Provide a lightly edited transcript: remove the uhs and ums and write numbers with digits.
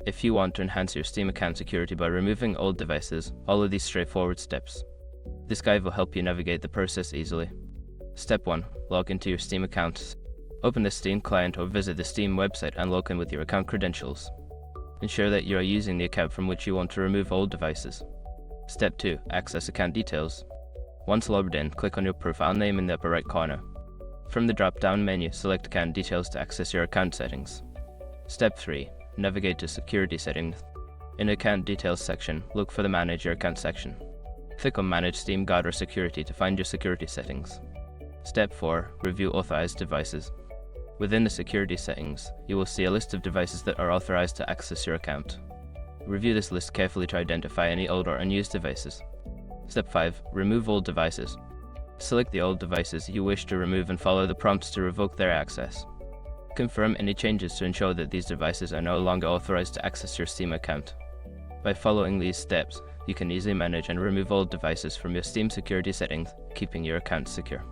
If you want to enhance your Steam account security by removing old devices, follow these straightforward steps. This guide will help you navigate the process easily. Step 1. Log into your Steam account. Open the Steam client or visit the Steam website and log in with your account credentials. Ensure that you are using the account from which you want to remove old devices. Step 2. Access account details. Once logged in, click on your profile name in the upper right corner. From the drop-down menu, select Account Details to access your account settings. Step 3. Navigate to Security Settings. In the Account Details section, look for the Manage Your Account section. Click on Manage Steam Guard or Security to find your security settings. Step 4. Review Authorized Devices. Within the security settings, you will see a list of devices that are authorized to access your account. Review this list carefully to identify any old or unused devices. Step 5. Remove old devices. Select the old devices you wish to remove and follow the prompts to revoke their access. Confirm any changes to ensure that these devices are no longer authorized to access your Steam account. By following these steps, you can easily manage and remove old devices from your Steam security settings, keeping your account secure.